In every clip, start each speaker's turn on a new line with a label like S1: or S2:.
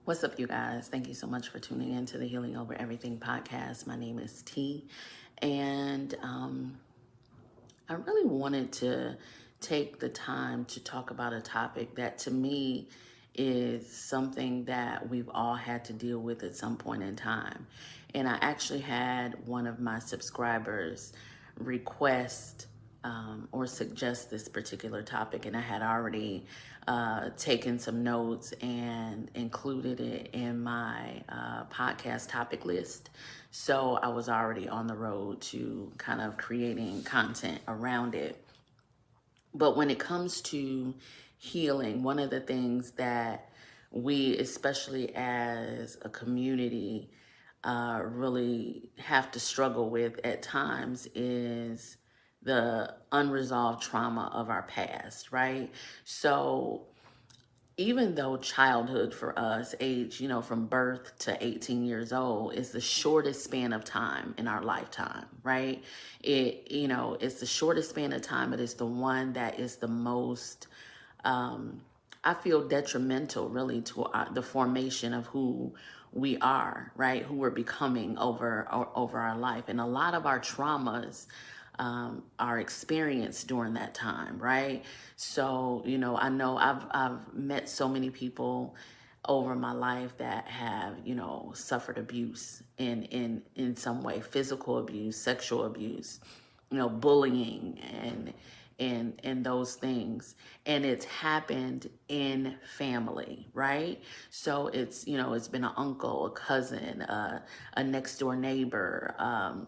S1: What's up, you guys? Thank you so much for tuning in to the Healing Over Everything podcast. My name is T, and I really wanted to take the time to talk about a topic that to me is something that we've all had to deal with at some point in time. And I actually had one of my subscribers request or suggest this particular topic, and I had already taken some notes and included it in my podcast topic list. So I was already on the road to kind of creating content around it. But when it comes to healing, one of the things that we, especially as a community, really have to struggle with at times is the unresolved trauma of our past, right? So even though childhood for us, age, from birth to 18 years old, is the shortest span of time in our lifetime, right? It's the shortest span of time. It is the one that is the most, I feel, detrimental really to the formation of who we are, right? Who we're becoming over our life. And a lot of our traumas are experienced during that time, right? So, I know I've met so many people over my life that have, suffered abuse in some way, physical abuse, sexual abuse, bullying and those things. And it's happened in family, right? So it's been an uncle, a cousin, a next door neighbor,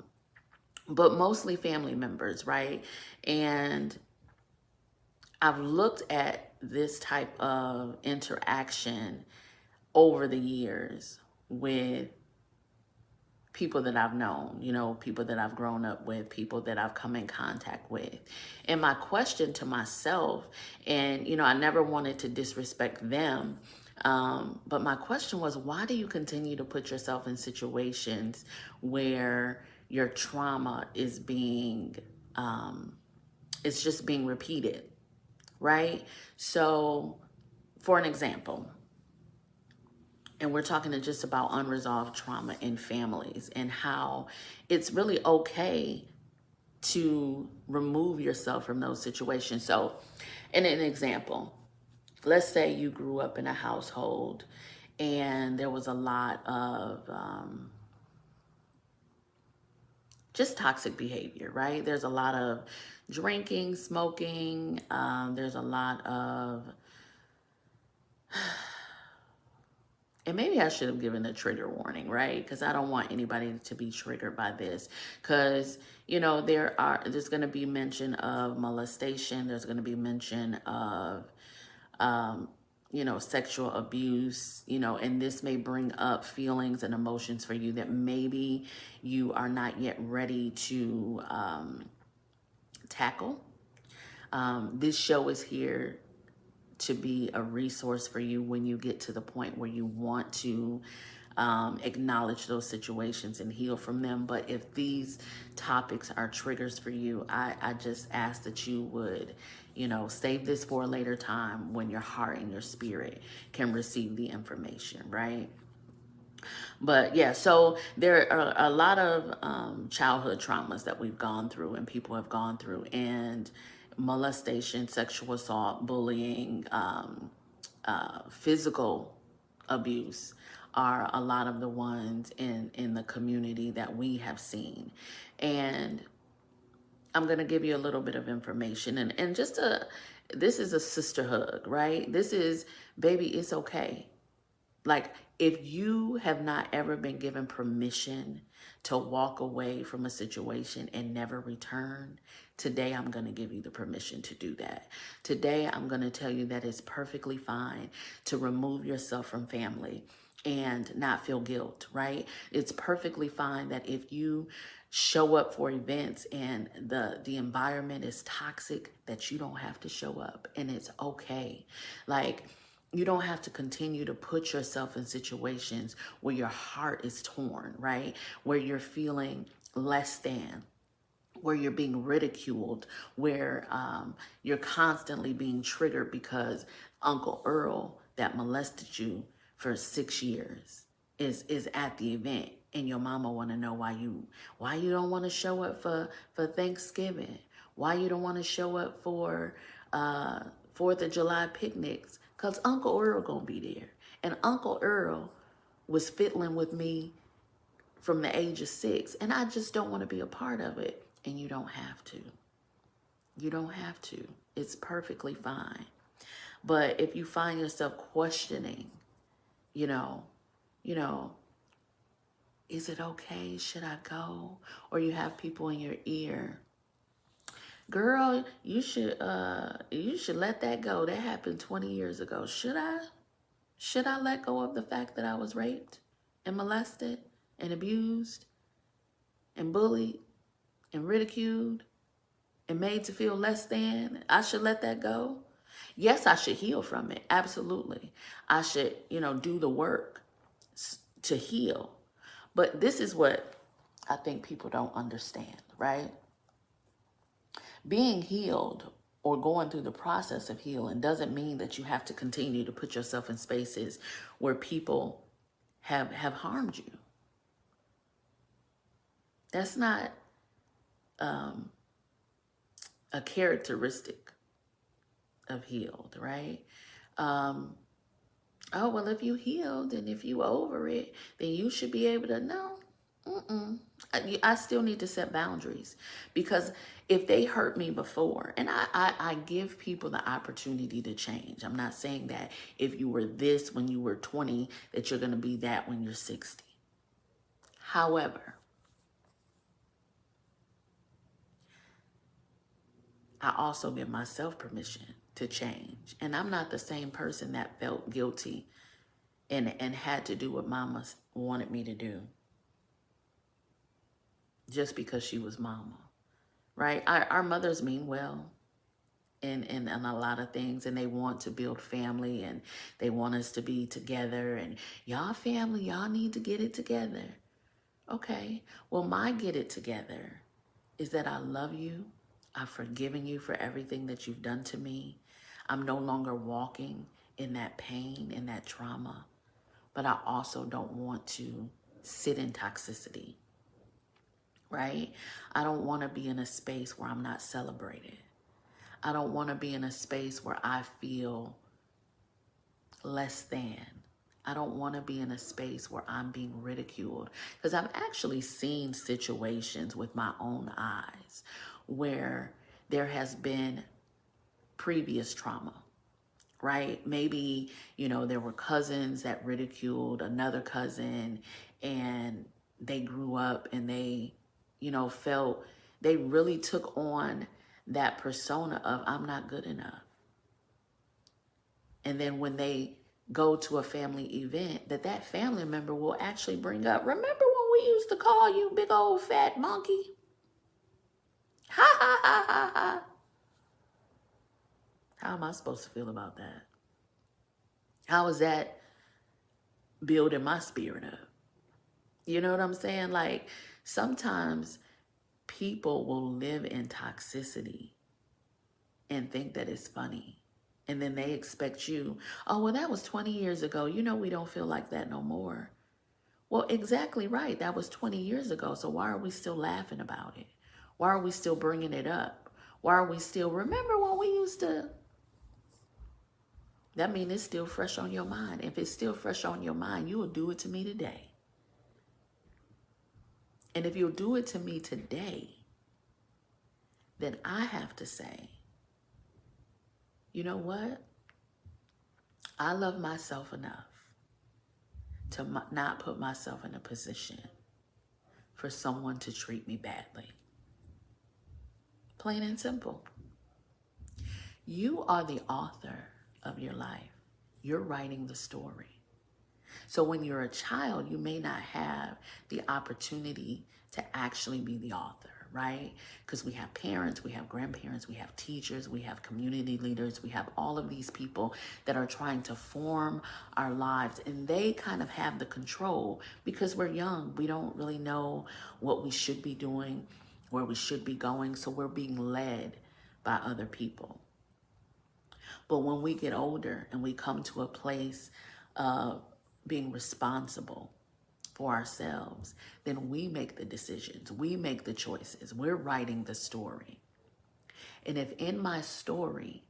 S1: but mostly family members, right? And I've looked at this type of interaction over the years with people that I've known, people that I've grown up with, people that I've come in contact with. And my question to myself, and, I never wanted to disrespect them, but my question was, why do you continue to put yourself in situations where your trauma is it's just being repeated, right? So, for an example, and we're talking just about unresolved trauma in families and how it's really okay to remove yourself from those situations. So, in an example, let's say you grew up in a household and there was a lot of just toxic behavior, right? There's a lot of drinking, smoking. There's a lot of, and maybe I should have given a trigger warning, right? Because I don't want anybody to be triggered by this. Because, there's going to be mention of molestation. There's going to be mention of, sexual abuse, and this may bring up feelings and emotions for you that maybe you are not yet ready to tackle. This show is here to be a resource for you when you get to the point where you want to acknowledge those situations and heal from them. But if these topics are triggers for you, I just ask that you would, save this for a later time when your heart and your spirit can receive the information, right? But yeah, so there are a lot of childhood traumas that we've gone through and people have gone through, and molestation, sexual assault, bullying, physical abuse are a lot of the ones in the community that we have seen. And I'm going to give you a little bit of information and this is a sister hug, right? This is, baby, it's okay. Like, if you have not ever been given permission to walk away from a situation and never return, today I'm going to give you the permission to do that. Today I'm going to tell you that it's perfectly fine to remove yourself from family and not feel guilt, right? It's perfectly fine that if you show up for events and the environment is toxic, that you don't have to show up, and it's okay. Like, you don't have to continue to put yourself in situations where your heart is torn, right? Where you're feeling less than, where you're being ridiculed, where you're constantly being triggered because Uncle Earl that molested you for 6 years is at the event, and your mama want to know why you don't want to show up for Thanksgiving, why you don't want to show up for 4th of July picnics, because Uncle Earl gonna be there. And Uncle Earl was fiddling with me from the age of 6, and I just don't want to be a part of it. And you don't have to. You don't have to. It's perfectly fine. But if you find yourself questioning, you know, is it okay? Should I go? Or you have people in your ear, girl, you should let that go. That happened 20 years ago. Should I? Should I let go of the fact that I was raped and molested and abused and bullied and ridiculed and made to feel less than? I should let that go? Yes, I should heal from it. Absolutely. I should, do the work to heal. But this is what I think people don't understand, right? Being healed or going through the process of healing doesn't mean that you have to continue to put yourself in spaces where people have harmed you. That's not a characteristic of healed, right? Oh, well, if you healed and if you over it, then you should be able to know. I still need to set boundaries, because if they hurt me before, and I give people the opportunity to change. I'm not saying that if you were this when you were 20, that you're going to be that when you're 60. However, I also give myself permission to change. And I'm not the same person that felt guilty and had to do what mama wanted me to do just because she was mama, right? Our mothers mean well in a lot of things, and they want to build family, and they want us to be together, and y'all family, y'all need to get it together. Okay, well, my get it together is that I love you. I've forgiven you for everything that you've done to me. I'm no longer walking in that pain and that trauma, but I also don't want to sit in toxicity, right? I don't want to be in a space where I'm not celebrated. I don't want to be in a space where I feel less than. I don't want to be in a space where I'm being ridiculed, because I've actually seen situations with my own eyes where there has been previous trauma, right? Maybe, there were cousins that ridiculed another cousin, and they grew up and they, felt they really took on that persona of I'm not good enough. And then when they go to a family event, that family member will actually bring up, remember when we used to call you big old fat monkey? Ha ha ha ha ha. How am I supposed to feel about that? How is that building my spirit up? You know what I'm saying? Like, sometimes people will live in toxicity and think that it's funny. And then they expect you, oh, well, that was 20 years ago. We don't feel like that no more. Well, exactly right. That was 20 years ago. So why are we still laughing about it? Why are we still bringing it up? Why are we still, remember when we used to? That means it's still fresh on your mind. If it's still fresh on your mind, you will do it to me today. And if you'll do it to me today, then I have to say, you know what? I love myself enough to not put myself in a position for someone to treat me badly. Plain and simple. You are the author of your life. You're writing the story. So when you're a child, you may not have the opportunity to actually be the author, right? Because we have parents, we have grandparents, we have teachers, we have community leaders, we have all of these people that are trying to form our lives, and they kind of have the control because we're young. We don't really know what we should be doing, where we should be going, so we're being led by other people. But when we get older and we come to a place of being responsible for ourselves, then we make the decisions. We make the choices. We're writing the story. And if in my story,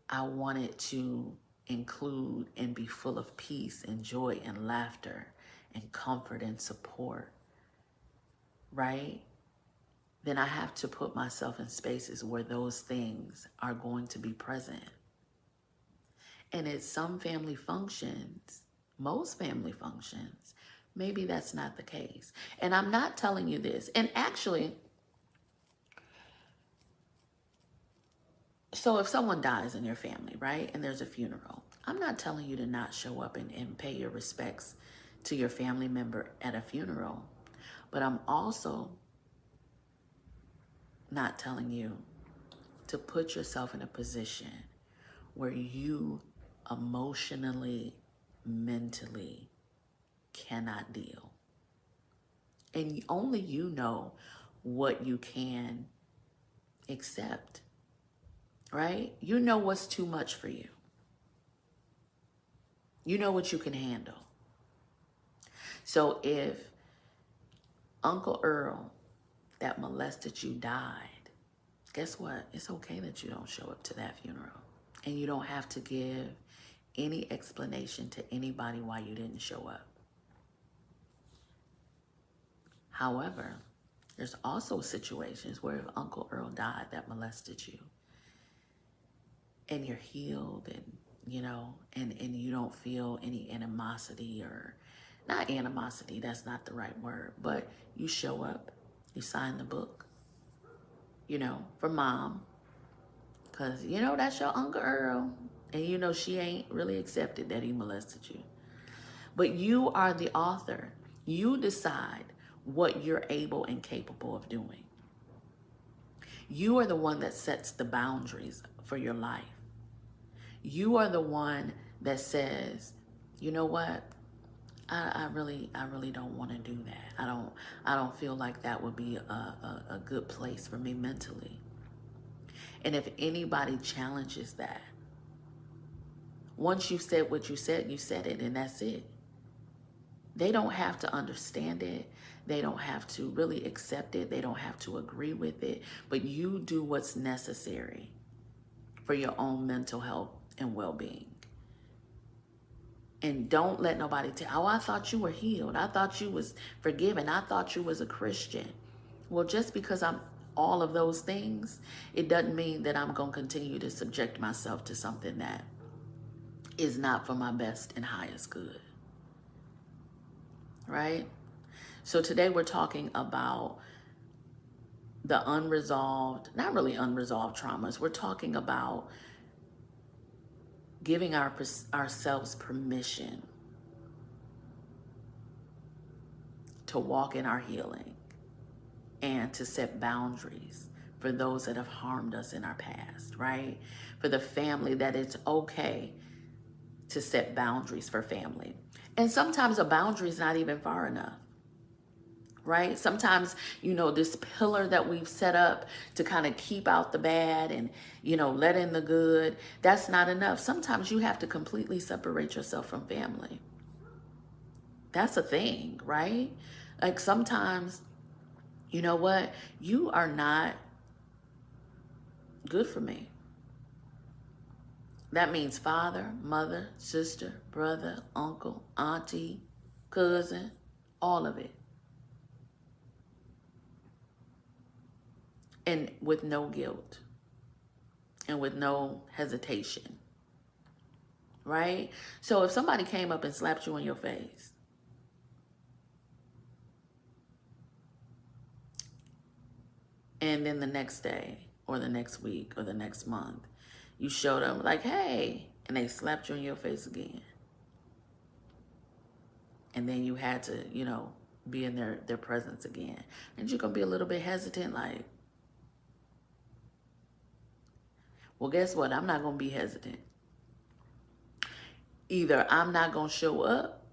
S1: I want it to include and be full of peace and joy and laughter and comfort and support, right? Then I have to put myself in spaces where those things are going to be present. And at some family functions, most family functions, maybe that's not the case. And I'm not telling you this. And actually, so if someone dies in your family, right, and there's a funeral, I'm not telling you to not show up and pay your respects to your family member at a funeral. But I'm also not telling you to put yourself in a position where you emotionally, mentally cannot deal. And only you know what you can accept, right? You know what's too much for you. You know what you can handle. So if Uncle Earl that molested you died, guess what? It's okay that you don't show up to that funeral. And you don't have to give any explanation to anybody why you didn't show up. However, there's also situations where if Uncle Earl died that molested you and you're healed and, you know, and you don't feel any animosity, or not animosity, that's not the right word, but you show up, you sign the book, you know, for mom, because, you know, that's your Uncle Earl, and you know she ain't really accepted that he molested you. But you are the author. You decide what you're able and capable of doing. You are the one that sets the boundaries for your life. You are the one that says, you know what? I really don't want to do that. I don't feel like that would be a good place for me mentally. And if anybody challenges that, once you've said what you said it, and that's it. They don't have to understand it. They don't have to really accept it. They don't have to agree with it. But you do what's necessary for your own mental health and well-being. And don't let nobody tell, oh, I thought you were healed. I thought you was forgiven. I thought you was a Christian. Well, just because I'm all of those things, it doesn't mean that I'm going to continue to subject myself to something that is not for my best and highest good. Right? So today we're talking about the unresolved, not really unresolved traumas. We're talking about giving ourselves permission to walk in our healing and to set boundaries for those that have harmed us in our past, right? For the family, that it's okay to set boundaries for family. And sometimes a boundary is not even far enough, right? Sometimes, you know, this pillar that we've set up to kind of keep out the bad and, you know, let in the good, that's not enough. Sometimes you have to completely separate yourself from family. That's a thing, right? Like sometimes, you know what? You are not good for me. That means father, mother, sister, brother, uncle, auntie, cousin, all of it. And with no guilt and with no hesitation, right? So if somebody came up and slapped you in your face, and then the next day or the next week or the next month, you showed up like, hey, and they slapped you in your face again. And then you had to, you know, be in their presence again. And you're going to be a little bit hesitant, like, well, guess what? I'm not going to be hesitant. Either I'm not going to show up,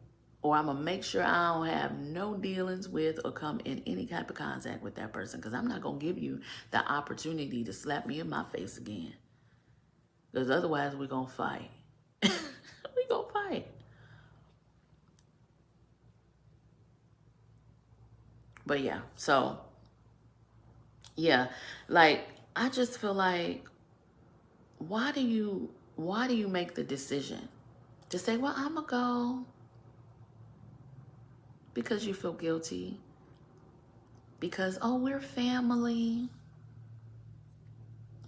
S1: or I'm going to make sure I don't have no dealings with or come in any type of contact with that person, because I'm not going to give you the opportunity to slap me in my face again. Because otherwise we're going to fight. We're going to fight. But yeah, so yeah, like I just feel like why do you make the decision to say, well, I'm gonna go because you feel guilty? Because, oh, we're family.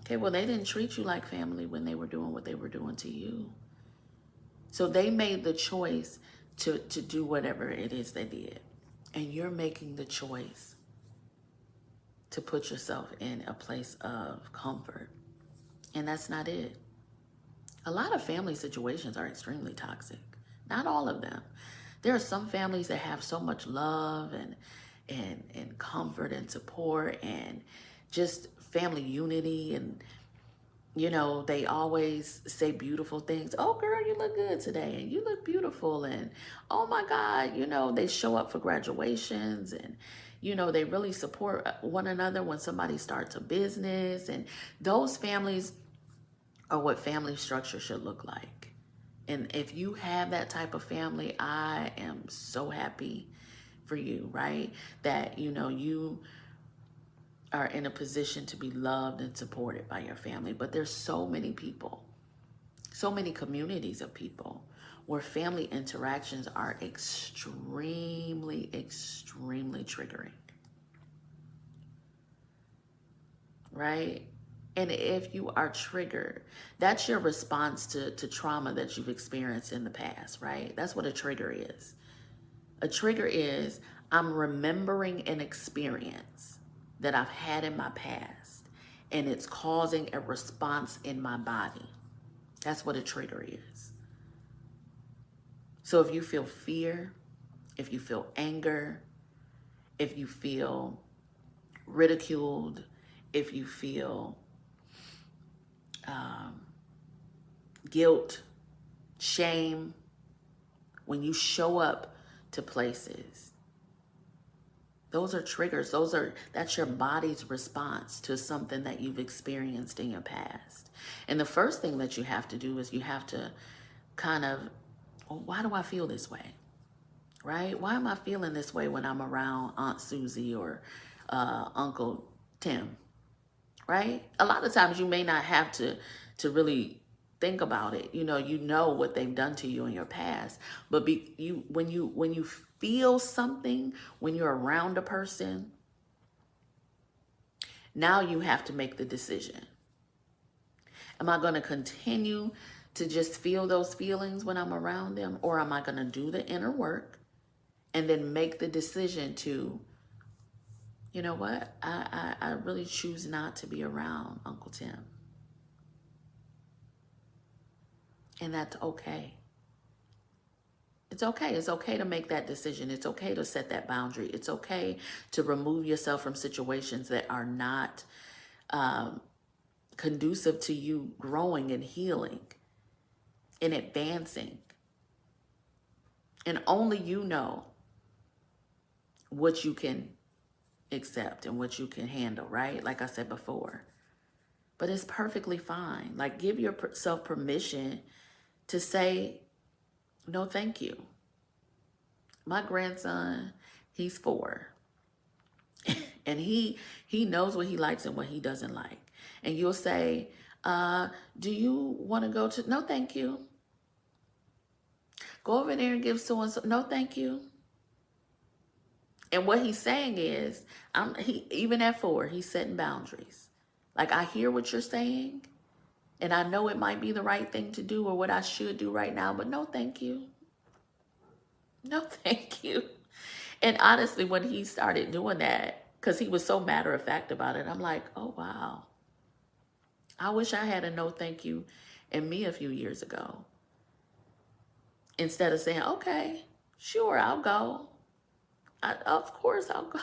S1: Okay, well, they didn't treat you like family when they were doing what they were doing to you. So they made the choice to do whatever it is they did. And you're making the choice to put yourself in a place of comfort. And that's not it. A lot of family situations are extremely toxic. Not all of them. There are some families that have so much love and comfort and support and just family unity, and you know, they always say beautiful things. Oh girl, you look good today, and you look beautiful, and oh my God, you know, they show up for graduations, and you know, they really support one another when somebody starts a business. And those families are what family structure should look like. And if you have that type of family, I am so happy for you, right? That, you know, you are in a position to be loved and supported by your family. But there's so many people, so many communities of people where family interactions are extremely, extremely triggering, right? And if you are triggered, that's your response to trauma that you've experienced in the past, right? That's what a trigger is. A trigger is I'm remembering an experience that I've had in my past, and it's causing a response in my body. That's what a trigger is. So if you feel fear, if you feel anger, if you feel ridiculed, if you feel guilt, shame, when you show up to places, those are triggers. That's your body's response to something that you've experienced in your past. And the first thing that you have to do is you have to kind of, well, why do I feel this way? Right? Why am I feeling this way when I'm around Aunt Susie or Uncle Tim? Right? A lot of times you may not have to really think about it. You know what they've done to you in your past. But when you feel something, when you're around a person, now you have to make the decision. Am I going to continue to just feel those feelings when I'm around them? Or am I going to do the inner work and then make the decision to, you know what? I really choose not to be around Uncle Tim. And that's okay. It's okay. It's okay to make that decision. It's okay to set that boundary. It's okay to remove yourself from situations that are not conducive to you growing and healing and advancing. And only you know what you can accept and what you can handle, right? Like I said before. But it's perfectly fine. Like, give yourself permission to say, no, thank you. My grandson, he's 4. And he knows what he likes and what he doesn't like. And you'll say, do you want to go to, no, thank you. Go over there and give so-and-so, no, thank you. And what he's saying is, even at 4, he's setting boundaries. Like, I hear what you're saying, and I know it might be the right thing to do or what I should do right now, but no, thank you. No, thank you. And honestly, when he started doing that, because he was so matter of fact about it, I'm like, oh, wow. I wish I had a no thank you in me a few years ago. Instead of saying, okay, sure, I'll go. Of course I'll go.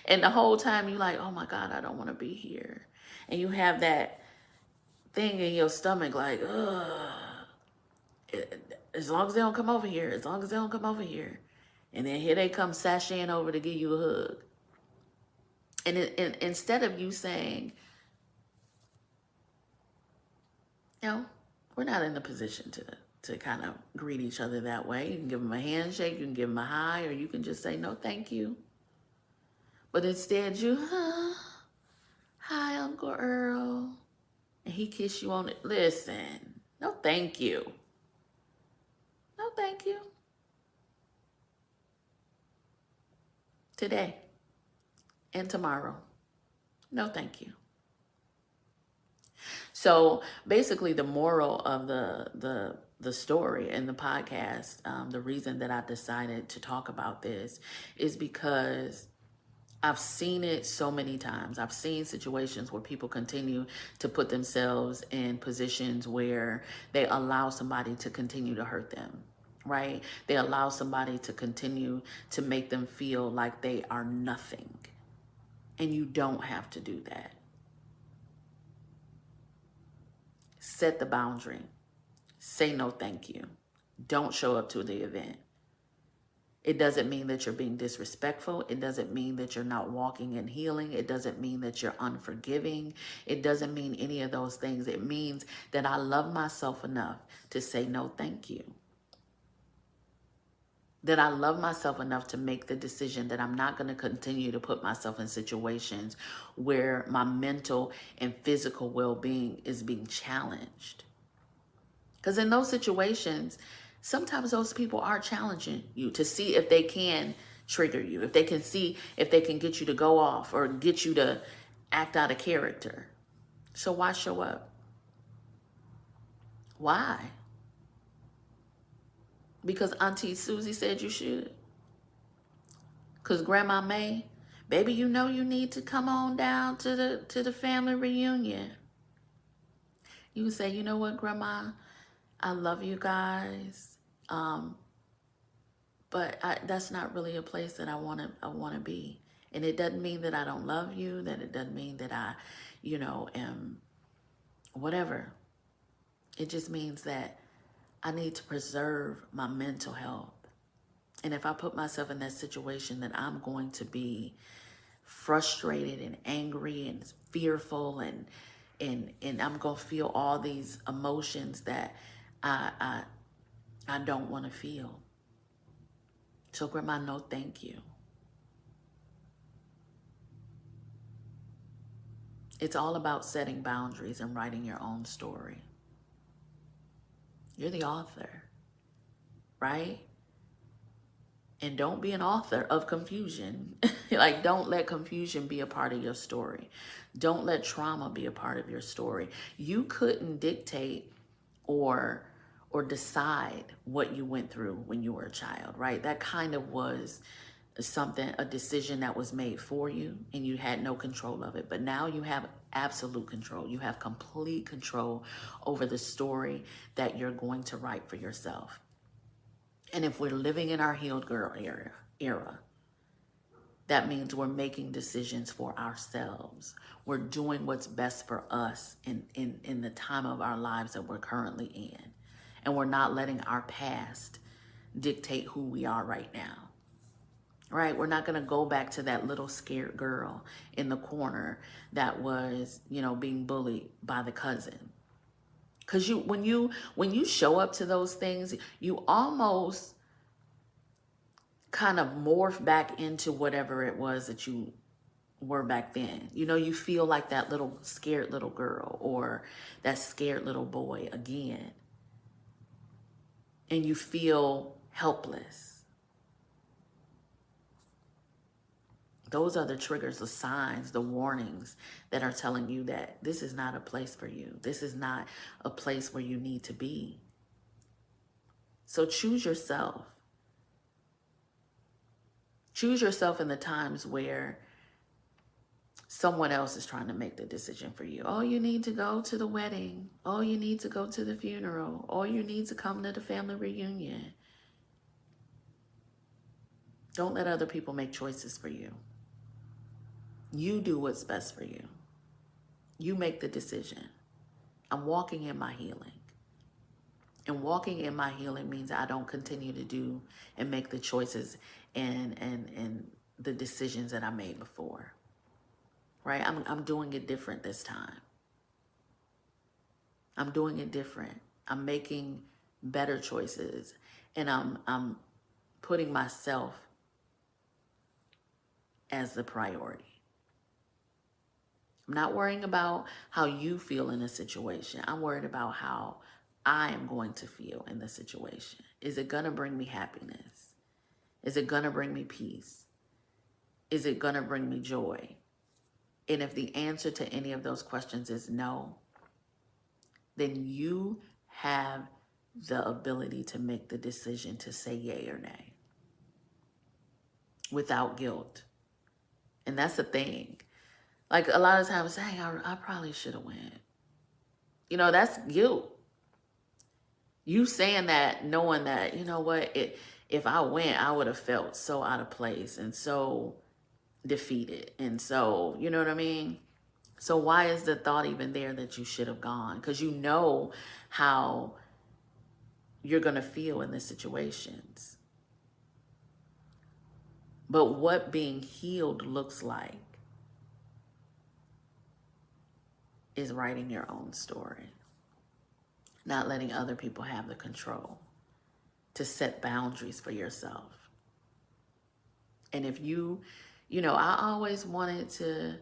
S1: And the whole time you're like, oh my God, I don't want to be here. And you have that thing in your stomach like, ugh. As long as they don't come over here, as long as they don't come over here. And then here they come sashaying over to give you a hug. And instead of you saying, no, we're not in a position to kind of greet each other that way. You can give them a handshake, you can give them a hi, or you can just say, no, thank you. But instead you, hi, Uncle Earl. And he kissed you on it. Listen, no thank you. No thank you. Today and tomorrow, no thank you. So basically the moral of the story and the podcast, the reason that I decided to talk about this is because I've seen it so many times. I've seen situations where people continue to put themselves in positions where they allow somebody to continue to hurt them, right? They allow somebody to continue to make them feel like they are nothing. And you don't have to do that. Set the boundary. Say no thank you. Don't show up to the event. It doesn't mean that you're being disrespectful. It doesn't mean that you're not walking in healing. It doesn't mean that you're unforgiving. It doesn't mean any of those things. It means that I love myself enough to say no thank you. That I love myself enough to make the decision that I'm not going to continue to put myself in situations where my mental and physical well-being is being challenged. Because in those situations, sometimes those people are challenging you to see if they can trigger you, if they can see if they can get you to go off or get you to act out of character. So why show up? Why? Because Auntie Susie said you should. Because Grandma May, baby, you know you need to come on down to the family reunion. You can say, you know what, Grandma, I love you guys, but that's not really a place that I want to be. And it doesn't mean that I don't love you. That it doesn't mean that I, am whatever. It just means that I need to preserve my mental health. And if I put myself in that situation, then I'm going to be frustrated and angry and fearful and I'm going to feel all these emotions that I don't want to feel. So Grandma, no thank you. It's all about setting boundaries and writing your own story. You're the author, right? And don't be an author of confusion. Like, don't let confusion be a part of your story. Don't let trauma be a part of your story. You couldn't dictate or decide what you went through when you were a child, right? That kind of was a decision that was made for you and you had no control of it. But now you have absolute control. You have complete control over the story that you're going to write for yourself. And if we're living in our healed girl era, that means we're making decisions for ourselves. We're doing what's best for us in the time of our lives that we're currently in. And we're not letting our past dictate who we are right now. Right? We're not going to go back to that little scared girl in the corner that was, being bullied by the cousin. Because when you show up to those things, you almost kind of morph back into whatever it was that you were back then. You feel like that little scared little girl or that scared little boy again. And you feel helpless. Those are the triggers, the signs, the warnings that are telling you that this is not a place for you. This is not a place where you need to be. So choose yourself. Choose yourself in the times where someone else is trying to make the decision for you. Oh, you need to go to the wedding. Oh, you need to go to the funeral. Or you need to come to the family reunion. Don't let other people make choices for you. You do what's best for you. You make the decision. I'm walking in my healing. And walking in my healing means I don't continue to do and make the choices and the decisions that I made before. Right? I'm doing it different this time. I'm doing it different. I'm making better choices. And I'm putting myself as the priority. I'm not worrying about how you feel in a situation. I'm worried about how I am going to feel in the situation. Is it going to bring me happiness? Is it going to bring me peace? Is it going to bring me joy? And if the answer to any of those questions is no, then you have the ability to make the decision to say yay or nay without guilt. And that's the thing. Like a lot of times, hey, I probably should have went. You know, that's guilt. You saying that, knowing that, you know what, if I went, I would have felt so out of place and so defeated. And so, you know what I mean? So why is the thought even there that you should have gone? Because you know how you're going to feel in the situations. But what being healed looks like is writing your own story. Not letting other people have the control to set boundaries for yourself. And if you know, I always wanted to,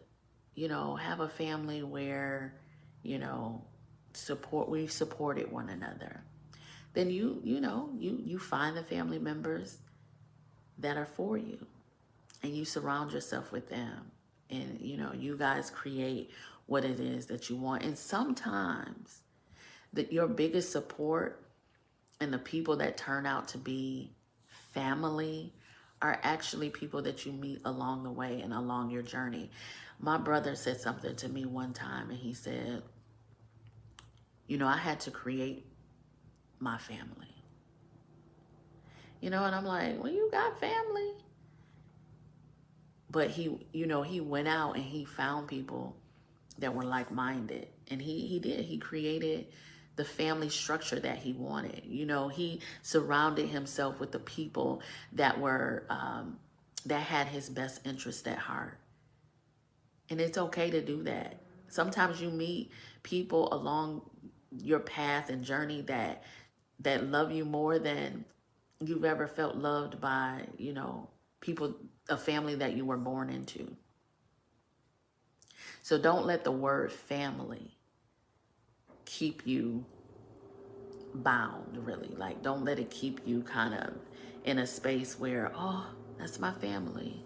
S1: you know, have a family where, you know, we supported one another. Then you find the family members that are for you and you surround yourself with them. And, you know, you guys create what it is that you want. And sometimes that your biggest support and the people that turn out to be family are actually people that you meet along the way and along your journey. My brother said something to me one time and he said, you know, I had to create my family. You know, and I'm like, well, you got family. But he went out and he found people that were like-minded. And he created the family structure that he wanted. You know, he surrounded himself with the people that were, that had his best interest at heart. And it's okay to do that. Sometimes you meet people along your path and journey that love you more than you've ever felt loved by, you know, people, a family that you were born into. So don't let the word family keep you bound, really. Like, don't let it keep you kind of in a space where, oh, that's my family.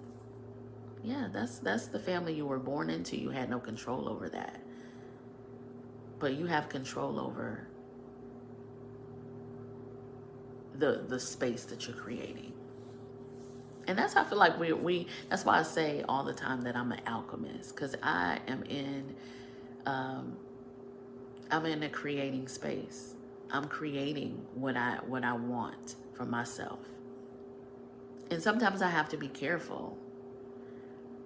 S1: Yeah, that's the family you were born into. You had no control over that. But you have control over the space that you're creating. And that's how I feel like that's why I say all the time that I'm an alchemist, because I am in a creating space. I'm creating what I want for myself. And sometimes I have to be careful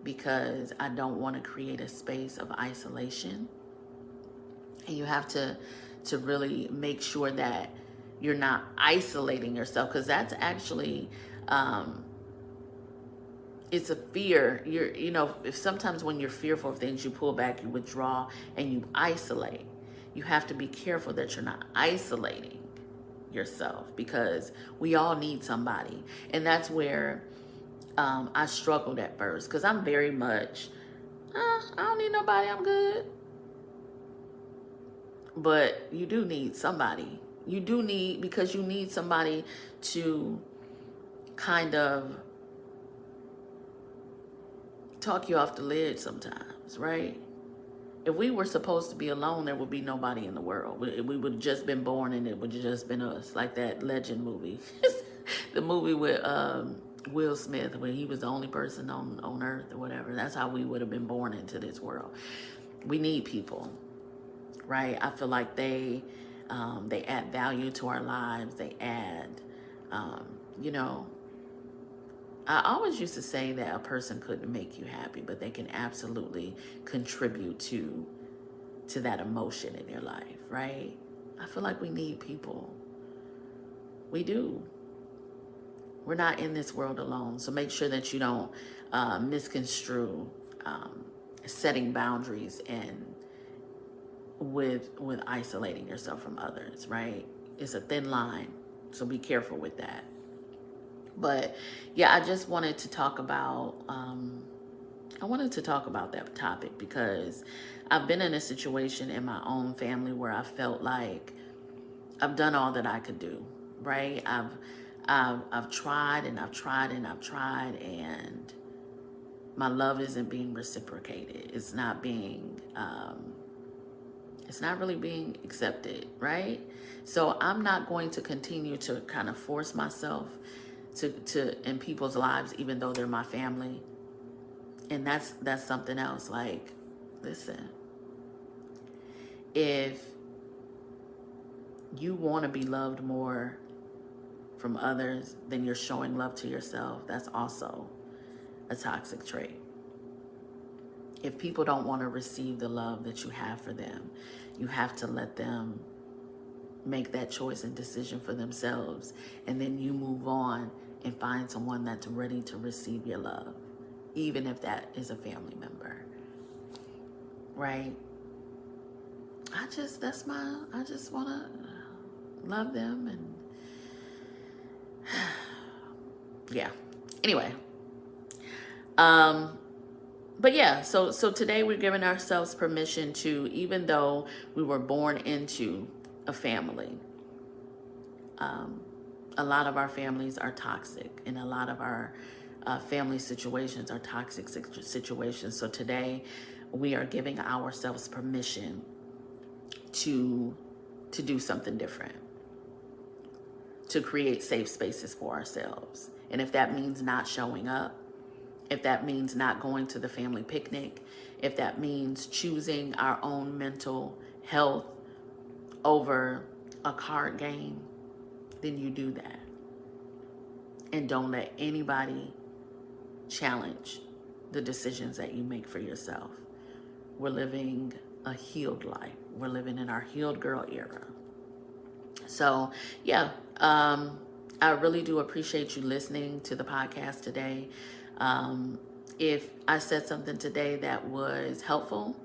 S1: because I don't want to create a space of isolation. And you have to really make sure that you're not isolating yourself, because that's actually it's a fear. You know, if sometimes when you're fearful of things, you pull back, you withdraw, and you isolate. You have to be careful that you're not isolating yourself, because we all need somebody. And that's where I struggled at first, because I'm very much, I don't need nobody, I'm good. But you do need somebody. You do need, because you need somebody to kind of talk you off the ledge sometimes, right? If we were supposed to be alone, there would be nobody in the world. We would have just been born and it would have just been us, like that Legend movie. The movie with Will Smith, where he was the only person on earth or whatever. That's how we would have been born into this world. We need people, right? I feel like they add value to our lives. They add, you know, I always used to say that a person couldn't make you happy, but they can absolutely contribute to that emotion in your life, right? I feel like we need people. We do. We're not in this world alone. So make sure that you don't misconstrue setting boundaries and with isolating yourself from others, right? It's a thin line. So be careful with that. But yeah, I just wanted to talk about I wanted to talk about that topic because I've been in a situation in my own family where I felt like I've done all that I could do, right? I've tried and I've tried and I've tried, and my love isn't being reciprocated. It's not really being accepted, right? So I'm not going to continue to kind of force myself to in people's lives, even though they're my family. And that's something else. Like, listen, if you want to be loved more from others than you're showing love to yourself, that's also a toxic trait. If people don't want to receive the love that you have for them, you have to let them make that choice and decision for themselves, and then you move on and find someone that's ready to receive your love, even if that is a family member, right? I just want to love them, and yeah. Anyway, but yeah, so today we're giving ourselves permission to, even though we were born into a family, a lot of our families are toxic, and a lot of our family situations are toxic situations. So today we are giving ourselves permission to do something different, to create safe spaces for ourselves. And if that means not showing up, if that means not going to the family picnic, if that means choosing our own mental health over a card game, then you do that. And don't let anybody challenge the decisions that you make for yourself. We're living a healed life. We're living in our healed girl era. So yeah, I really do appreciate you listening to the podcast today. If I said something today that was helpful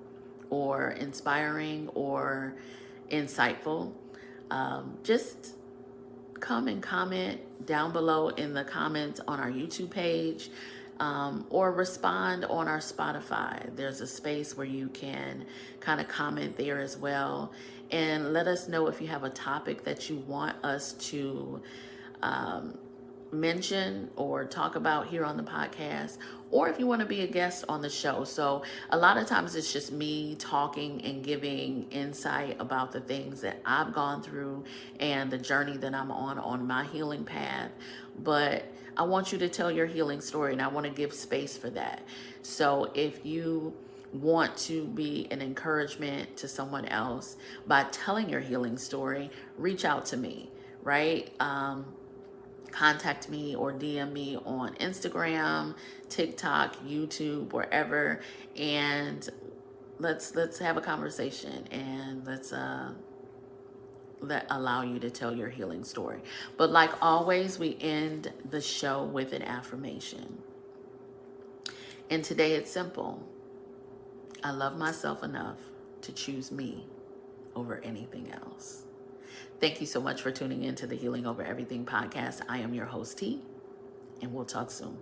S1: or inspiring or insightful, just come and comment down below in the comments on our YouTube page, or respond on our Spotify. There's a space where you can kind of comment there as well, and let us know if you have a topic that you want us to mention or talk about here on the podcast, or if you want to be a guest on the show. So a lot of times it's just me talking and giving insight about the things that I've gone through and the journey that I'm on my healing path. But I want you to tell your healing story, and I want to give space for that. So if you want to be an encouragement to someone else by telling your healing story, reach out to me, right? Contact me or DM me on Instagram, TikTok, YouTube, wherever, and let's have a conversation, and let's allow you to tell your healing story. But like always, we end the show with an affirmation. And today it's simple. I love myself enough to choose me over anything else. Thank you so much for tuning in to the Healing Over Everything podcast. I am your host, T, and we'll talk soon.